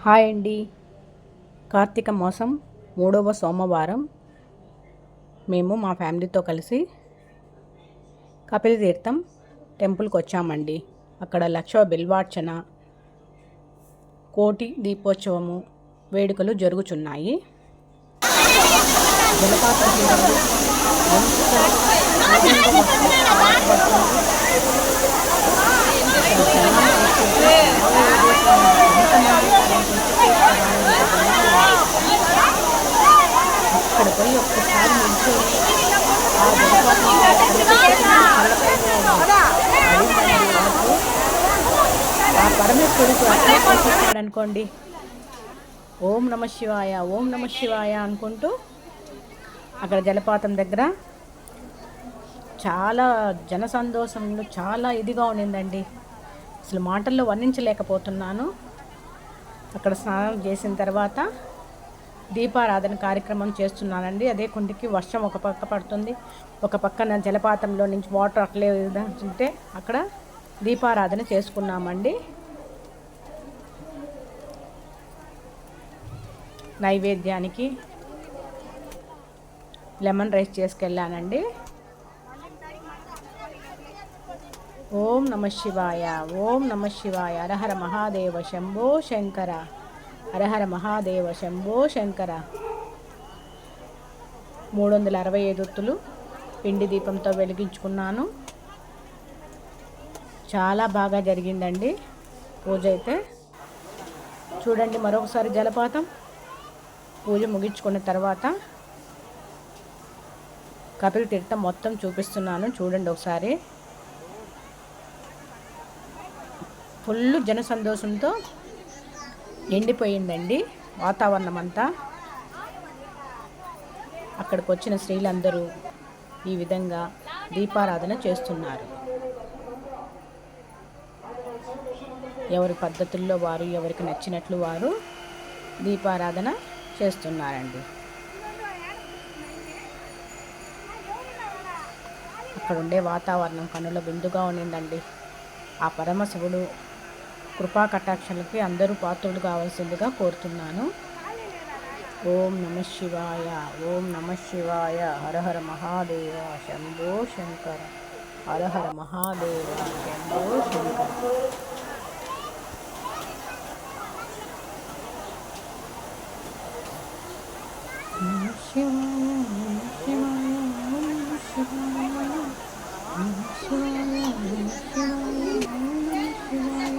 Hi అండి. కార్తీక మాసం 3వ సోమవారం మేము మా ఫ్యామిలీతో కలిసి కపిల తీర్థం టెంపుల్కి వచ్చామండి. అక్కడ లక్ష బిల్వార్చన, కోటి దీపోత్సవము వేడుకలు జరుగుచున్నాయి. జలపాతం చూడండి అక్కడ పోయి ఒక్కసారి నిల్చొని ఆ పరమేశ్వరుడికి అర్పణ అనుకోండి. ఓం నమ శివాయ, ఓం నమ శివాయ అనుకుంటూ అక్కడ జలపాతం దగ్గర చాలా జనసందోషంలో చాలా ఇదిగా ఉండిందండి. అసలు మాటల్లో వర్ణించలేకపోతున్నాను. అక్కడ స్నానం చేసిన తర్వాత దీపారాధన కార్యక్రమం చేస్తున్నానండి. అదే కుండికి వర్షం ఒక పక్క పడుతుంది, ఒక పక్కన జలపాతంలో నుంచి వాటర్ అట్లే ఉంటే అక్కడ దీపారాధన చేసుకున్నామండి. నైవేద్యానికి లెమన్ రైస్ చేసుకెళ్ళానండి. ఓం నమ శివాయ, ఓం నమ శివాయ, హరహర మహాదేవ శంభో శంకర, హరహర మహాదేవ శంభో శంకర. 365 ఒత్తులు పిండి దీపంతో వెలిగించుకున్నాను. చాలా బాగా జరిగిందండి పూజ అయితే. చూడండి మరొకసారి జలపాతం పూజ ముగించుకున్న తర్వాత కపిల తీర్థం మొత్తం చూపిస్తున్నాను. చూడండి ఒకసారి. ఫుల్ జన సంతోషంతో నిండిపోయిందండి వాతావరణం అంతా. అక్కడికి వచ్చిన స్త్రీలందరూ ఈ విధంగా దీపారాధన చేస్తున్నారు. ఎవరి పద్ధతుల్లో వారు, ఎవరికి నచ్చినట్లు వారు దీపారాధన చేస్తున్నారండి. అక్కడ ఉండే వాతావరణం కనుల విందుగా ఉండిందండి. ఆ పరమశివుడు కృపా కటాక్షలకి అందరూ పాత్రులు కావాల్సిందిగా కోరుతున్నాను. ఓం నమ శివాయ, ఓం నమ శివాయ, హరహర మహాదేవ శంభో శంకర, హరహర మహాదేవ శంభో శంకర. నమ శివాయ, నమ శివాయ, నమ శివాయ, నమ శివాయ, నమ శివాయ.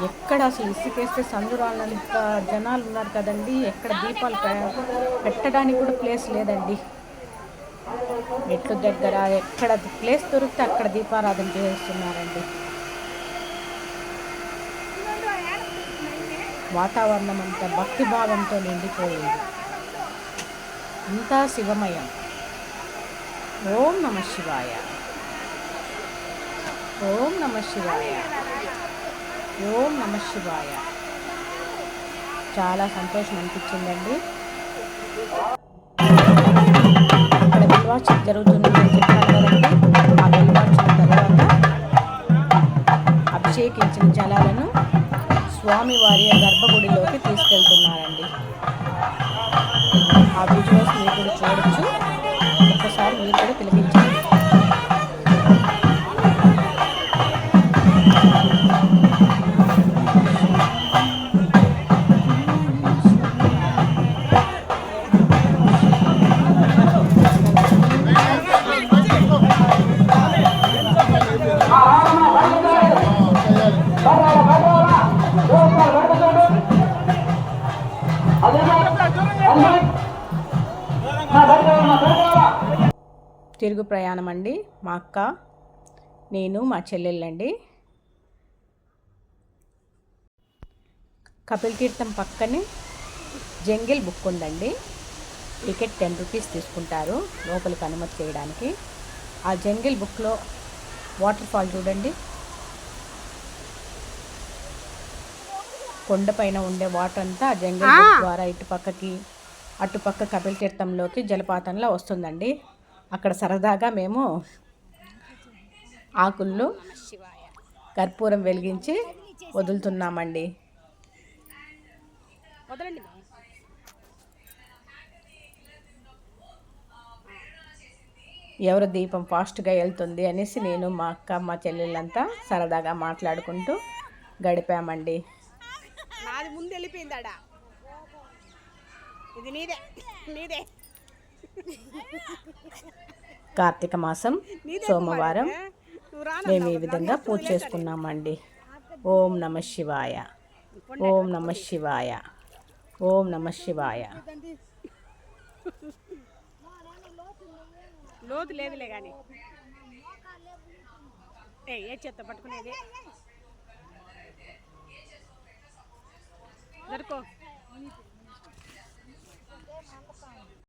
ఎక్కడ అసలు ఇసుకేస్తే సందురాలంత జనాలు ఉన్నారు కదండి. ఎక్కడ దీపాలు పెట్టడానికి కూడా ప్లేస్ లేదండి. మెట్లు దగ్గర ఎక్కడ ప్లేస్ దొరికితే అక్కడ దీపారాధన చేస్తున్నారండి. వాతావరణం అంతా భక్తిభావంతో నిండిపోయింది. అంతా శివమయం. ఓం నమ శివాయ, ఓం నమ శివాయ, ఓం నమ శివాయ. చాలా సంతోషం అనిపించిందండి. అక్కడ బిల్వార్చన జరుగుతుందని చెప్పాను కదండి. ఆ బిల్వార్చన తర్వాత అభిషేకించిన జలాలను స్వామివారి గర్భగుడిలోకి తీసుకెళ్తున్నారండి. ఆ విజువల్స్ మీరు కూడా చూడొచ్చు. ఒక్కసారి మీరు కూడా పిలిపించండి. తిరుగు ప్రయాణం అండి. మా అక్క, నేను, మా చెల్లెళ్ళండి. కపిల తీర్థం పక్కనే జంగిల్ బుక్ ఉందండి. టికెట్ 10 రూపీస్ తీసుకుంటారు లోపలికి అనుమతి చేయడానికి. ఆ జంగిల్ బుక్లో వాటర్ ఫాల్ చూడండి. కొండపైన ఉండే వాటర్ అంతా ఆ జంగిల్ బుక్ ద్వారా ఇటుపక్కకి అటుపక్క కపిల తీర్థంలోకి జలపాతంలో వస్తుందండి. అక్కడ సరదాగా మేము ఆకుల్లో కర్పూరం వెలిగించి వదులుతున్నామండి. వదలండి. ఎవరు దీపం ఫాస్ట్గా వెళ్తుంది అనేసి నేను మా అక్క మా చెల్లెళ్ళంతా సరదాగా మాట్లాడుకుంటూ గడిపామండి. నాది ముందు వెళ్ళిపోయిందాడా. ఇది నీదే నీదే. కార్తీక మాసం సోమవారం మేము ఈ విధంగా పూజ చేసుకున్నామండి. ఓం నమ శివాయ, ఓం నమ శివాయ, ఓం నమ శివాయ. లోతు లేదులే కానీ ఏ చెత్త పట్టుకునేది దొరుకో.